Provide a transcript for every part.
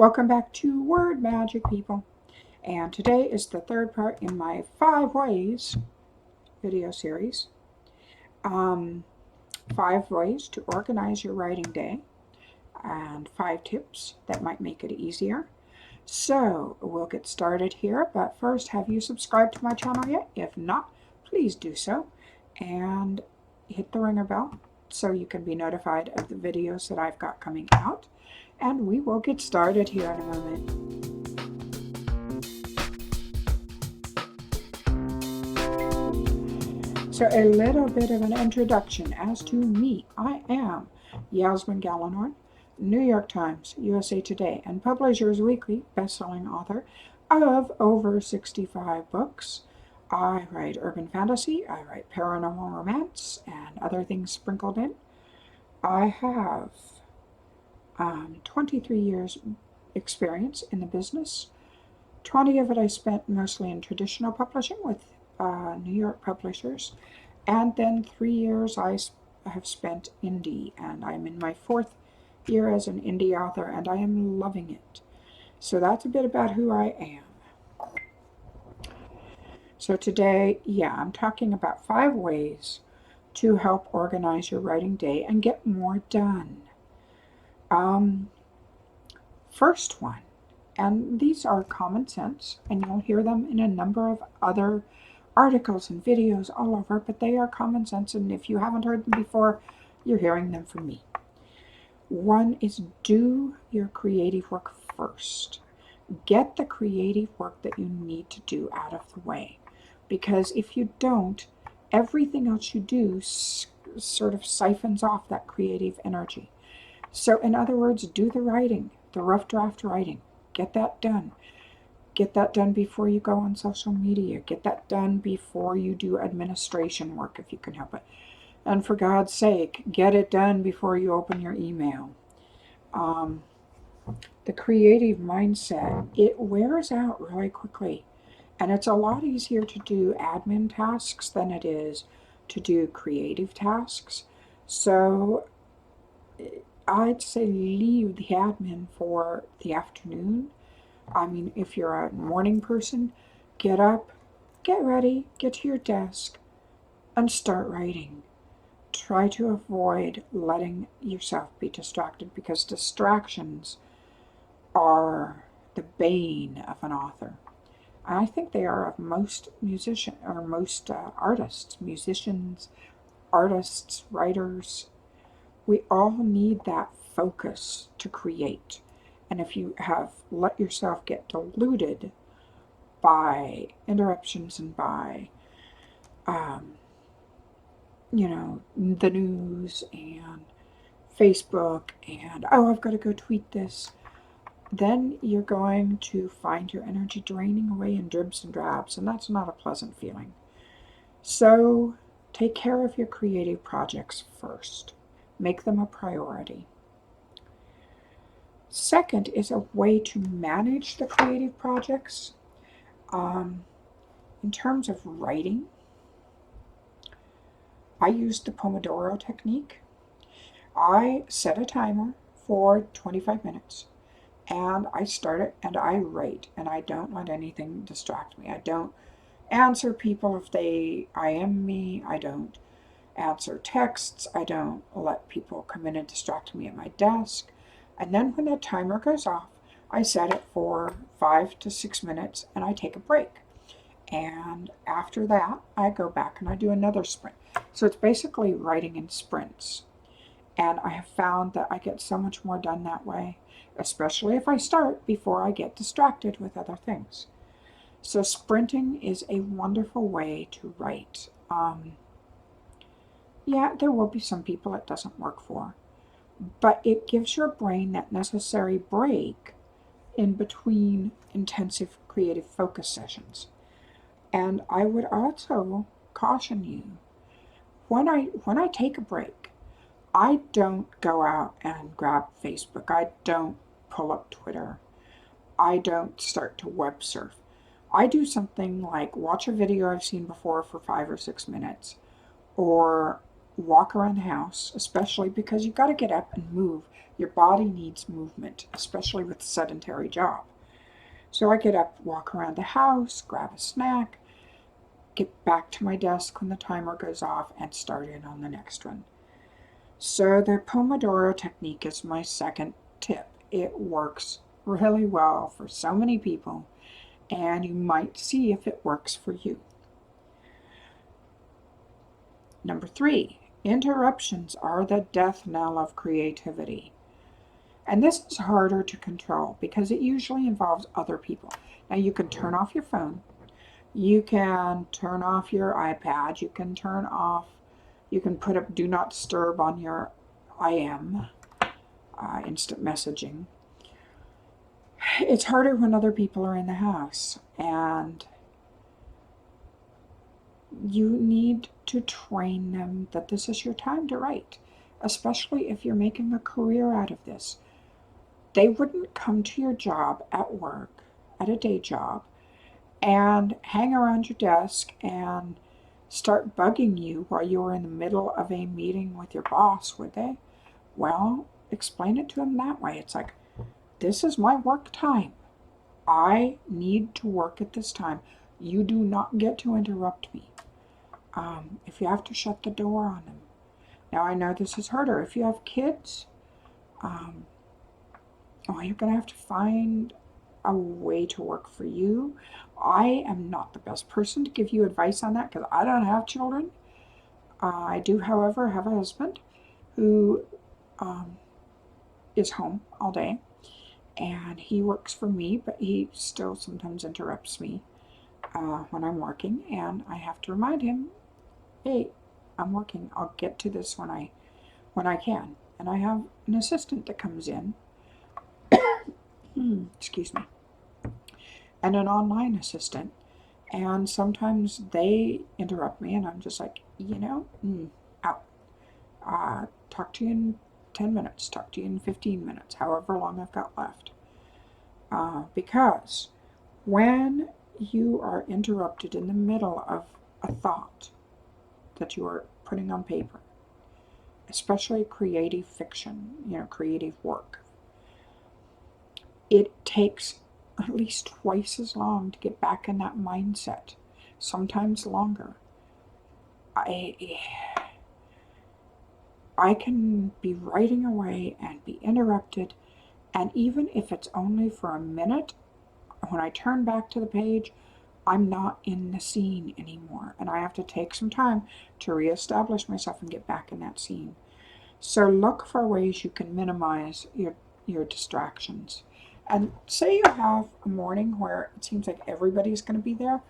Welcome back to Word Magic, people. And today is the third part in my 5 ways video series. 5 ways to organize your writing day and 5 tips that might make it easier. So we'll get started here, but first, have you subscribed to my channel yet? If not, please do so and hit the ringer bell so you can be notified of the videos that I've got coming out. And we will get started here in a moment. So a little bit of an introduction as to me. I am Yasmine Galenorn, New York Times, USA Today, and Publishers Weekly bestselling author of over 65 books. I write urban fantasy, I write paranormal romance, and other things sprinkled in. I have 23 years experience in the business. 20 of it I spent mostly in traditional publishing with New York publishers, and then 3 years I have spent indie, and I'm in my 4th year as an indie author, and I am loving it. So that's a bit about who I am. So today, I'm talking about 5 ways to help organize your writing day and get more done. First one, and these are common sense, and you'll hear them in a number of other articles and videos all over, but they are common sense, and if you haven't heard them before, you're hearing them from me. One is do your creative work first. Get the creative work that you need to do out of the way, because if you don't, everything else you do sort of siphons off that creative energy. So in other words, do the writing, the rough draft writing. Get that done. Get that done before you go on social media. Get that done before you do administration work if you can help it. And for God's sake, get it done before you open your email. The creative mindset, it wears out really quickly. And it's a lot easier to do admin tasks than it is to do creative tasks. So I'd say leave the admin for the afternoon. I mean, if you're a morning person, get up, get ready, get to your desk, and start writing. Try to avoid letting yourself be distracted, because distractions are the bane of an author. And I think they are of most artists, musicians, artists, writers. We all need that focus to create. And if you have let yourself get diluted by interruptions and by, the news and Facebook and, I've got to go tweet this, then you're going to find your energy draining away in dribs and drabs, and that's not a pleasant feeling. So take care of your creative projects first. Make them a priority. Second is a way to manage the creative projects. In terms of writing, I use the Pomodoro Technique. I set a timer for 25 minutes, and I start it and I write, and I don't let anything distract me. I don't answer people if they IM me. I don't answer texts. I don't let people come in and distract me at my desk. And then when the timer goes off, I set it for 5 to 6 minutes and I take a break. And after that, I go back and I do another sprint. So it's basically writing in sprints. And I have found that I get so much more done that way, especially if I start before I get distracted with other things. So sprinting is a wonderful way to write. There will be some people it doesn't work for, but it gives your brain that necessary break in between intensive creative focus sessions. And I would also caution you, when I take a break, I don't go out and grab Facebook. I don't pull up Twitter. I don't start to web surf. I do something like watch a video I've seen before for 5 or 6 minutes, or walk around the house, especially because you've got to get up and move. Your body needs movement, especially with a sedentary job. So I get up, walk around the house, grab a snack, get back to my desk when the timer goes off, and start in on the next one. So the Pomodoro Technique is my second tip. It works really well for so many people, and you might see if it works for you. Number 3, interruptions are the death knell of creativity. And this is harder to control because it usually involves other people. Now you can turn off your phone, you can turn off your iPad, you can put up do not disturb on your IM, instant messaging. It's harder when other people are in the house, and you need to train them that this is your time to write, especially if you're making a career out of this. They wouldn't come to your job at work, at a day job, and hang around your desk and start bugging you while you're in the middle of a meeting with your boss, would they? Well, explain it to them that way. It's like, this is my work time. I need to work at this time. You do not get to interrupt me. If you have to shut the door on them. Now, I know this is harder. If you have kids, you're going to have to find a way to work for you. I am not the best person to give you advice on that because I don't have children. I do, however, have a husband who is home all day, and he works for me, but he still sometimes interrupts me when I'm working, and I have to remind him, hey, I'm working. I'll get to this when I can. And I have an assistant that comes in, excuse me, and an online assistant. And sometimes they interrupt me, and I'm just like, out. Talk to you in 10 minutes, talk to you in 15 minutes, however long I've got left. Because when you are interrupted in the middle of a thought that you are putting on paper, especially creative fiction, creative work, it takes at least twice as long to get back in that mindset, sometimes longer. I can be writing away and be interrupted, and even if it's only for a minute, when I turn back to the page, I'm not in the scene anymore, and I have to take some time to reestablish myself and get back in that scene. So look for ways you can minimize your distractions. And say you have a morning where it seems like everybody's going to be there,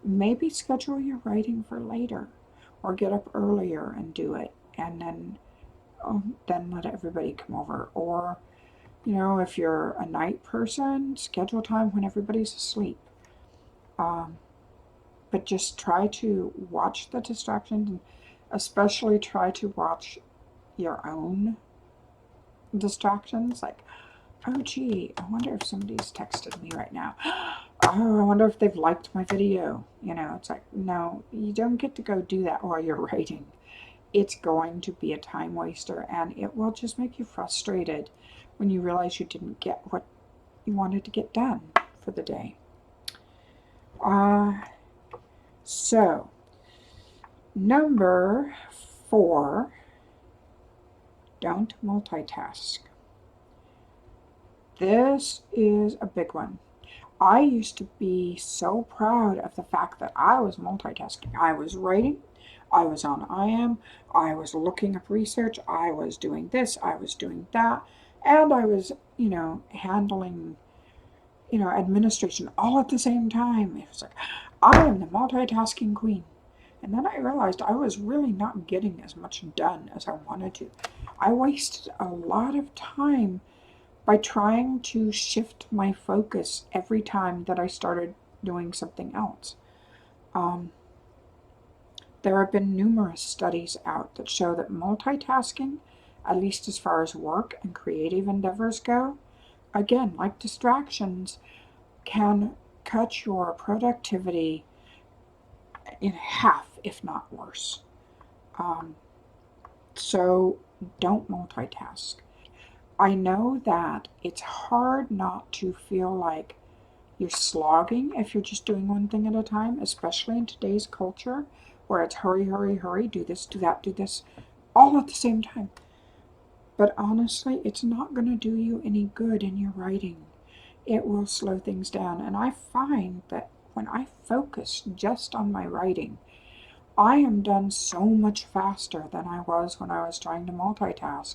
maybe schedule your writing for later, or get up earlier and do it, and then let everybody come over. Or, if you're a night person, schedule time when everybody's asleep. But just try to watch the distractions, and especially try to watch your own distractions. Like, oh gee, I wonder if somebody's texted me right now. Oh, I wonder if they've liked my video. It's like, no, you don't get to go do that while you're writing. It's going to be a time waster, and it will just make you frustrated when you realize you didn't get what you wanted to get done for the day. So, number 4, don't multitask. This is a big one. I used to be so proud of the fact that I was multitasking. I was writing, I was on IM, I was looking up research, I was doing this, I was doing that, and I was, handling, administration all at the same time. It was like, I am the multitasking queen. And then I realized I was really not getting as much done as I wanted to. I wasted a lot of time by trying to shift my focus every time that I started doing something else. There have been numerous studies out that show that multitasking, at least as far as work and creative endeavors go, again, like distractions, can cut your productivity in half, if not worse. So don't multitask. I know that it's hard not to feel like you're slogging if you're just doing one thing at a time, especially in today's culture where it's hurry, hurry, hurry, do this, do that, do this, all at the same time. But honestly, it's not going to do you any good in your writing. It will slow things down. And I find that when I focus just on my writing, I am done so much faster than I was when I was trying to multitask.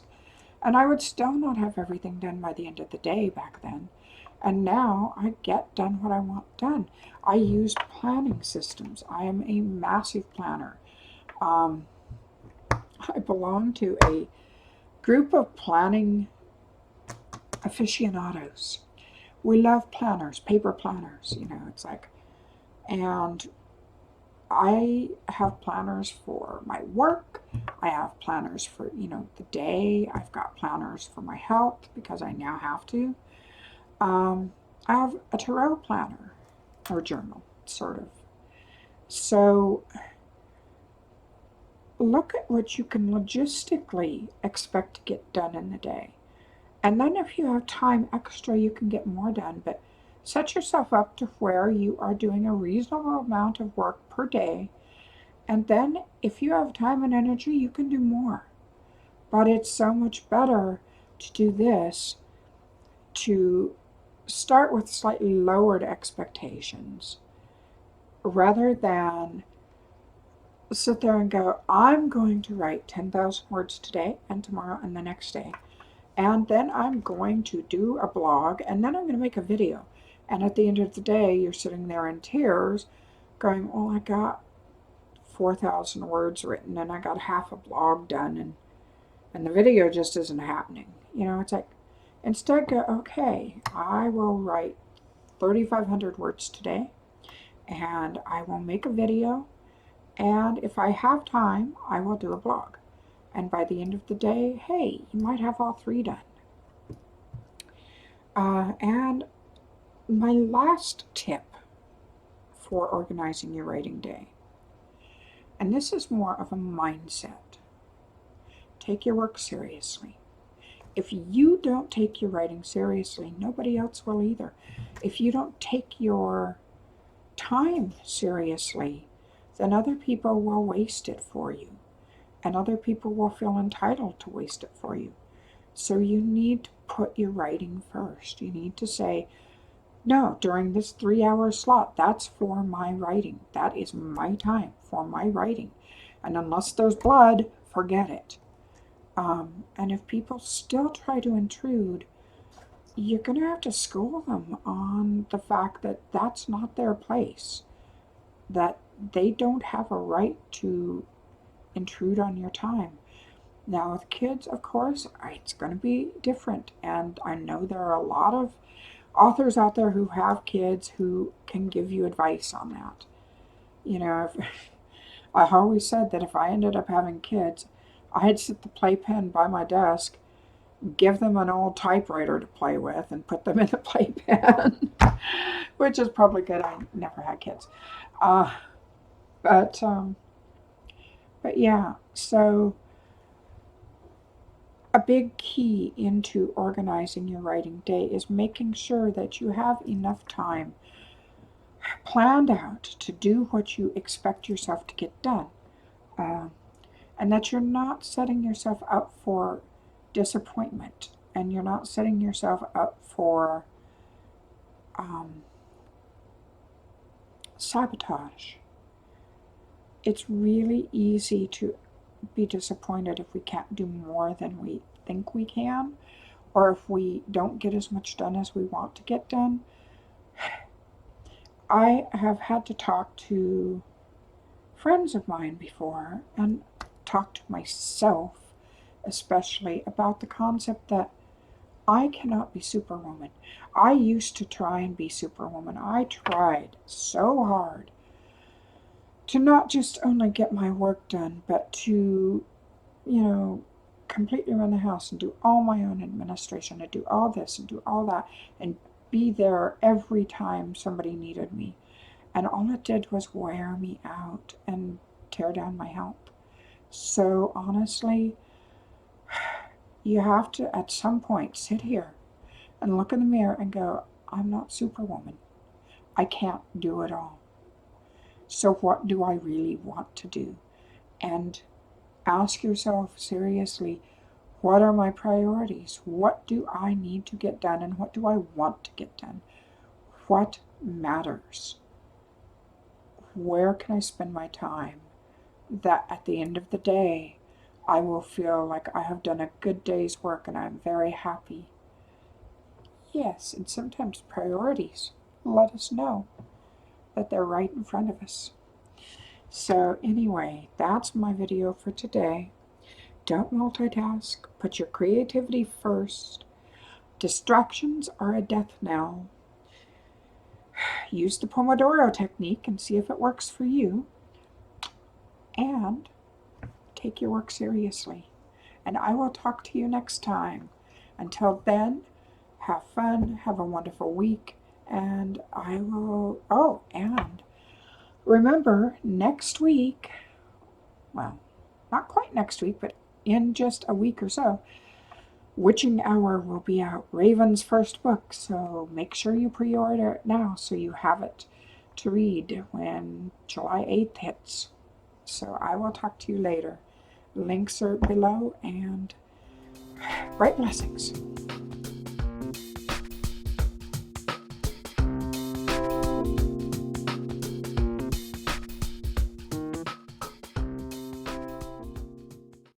And I would still not have everything done by the end of the day back then. And now I get done what I want done. I use planning systems. I am a massive planner. Um, I belong to a group of planning aficionados. We love planners, paper planners, it's like, and I have planners for my work. I have planners for, the day. I've got planners for my health because I now have to. Um, I have a tarot planner or journal, sort of. So look at what you can logistically expect to get done in the day. And then if you have time extra, you can get more done. But set yourself up to where you are doing a reasonable amount of work per day. And then if you have time and energy, you can do more. But it's so much better to do this, to start with slightly lowered expectations rather than sit there and go, I'm going to write 10,000 words today and tomorrow and the next day. And then I'm going to do a blog and then I'm going to make a video. And at the end of the day, you're sitting there in tears going, oh, I got 4,000 words written and I got half a blog done and the video just isn't happening. It's like, instead go, okay, I will write 3,500 words today and I will make a video. And if I have time, I will do a blog. And by the end of the day, hey, you might have all three done. And my last tip for organizing your writing day, and this is more of a mindset. Take your work seriously. If you don't take your writing seriously, nobody else will either. If you don't take your time seriously, then other people will waste it for you. And other people will feel entitled to waste it for you. So you need to put your writing first. You need to say, no, during this 3-hour slot, that's for my writing. That is my time for my writing. And unless there's blood, forget it. And if people still try to intrude, you're going to have to school them on the fact that that's not their place, that they don't have a right to intrude on your time. Now, with kids, of course, it's going to be different. And I know there are a lot of authors out there who have kids who can give you advice on that. I always said that if I ended up having kids, I'd sit the playpen by my desk, give them an old typewriter to play with, and put them in the playpen, which is probably good. I never had kids. Uh, but, um, but yeah, so a big key into organizing your writing day is making sure that you have enough time planned out to do what you expect yourself to get done. Uh, and that you're not setting yourself up for disappointment and you're not setting yourself up for sabotage. It's really easy to be disappointed if we can't do more than we think we can, or if we don't get as much done as we want to get done. I have had to talk to friends of mine before and talk to myself especially about the concept that I cannot be Superwoman. I used to try and be Superwoman. I tried so hard to not just only get my work done, but to, completely run the house and do all my own administration and do all this and do all that and be there every time somebody needed me. And all it did was wear me out and tear down my health. So honestly, You have to, at some point, sit here and look in the mirror and go, I'm not Superwoman. I can't do it all. So what do I really want to do? And ask yourself seriously, what are my priorities? What do I need to get done and what do I want to get done? What matters? Where can I spend my time that at the end of the day I will feel like I have done a good day's work and I'm very happy? Yes, and sometimes priorities let us know that they're right in front of us. So anyway, that's my video for today. Don't multitask. Put your creativity first. Distractions are a death knell. Use the Pomodoro Technique and see if it works for you. And take your work seriously. And I will talk to you next time. Until then, have fun, have a wonderful week, and I will, oh, and remember, next week, well, not quite next week, but in just a week or so, Witching Hour will be out, Raven's first book, so make sure you pre-order it now so you have it to read when July 8th hits. So I will talk to you later. Links are below, and bright blessings.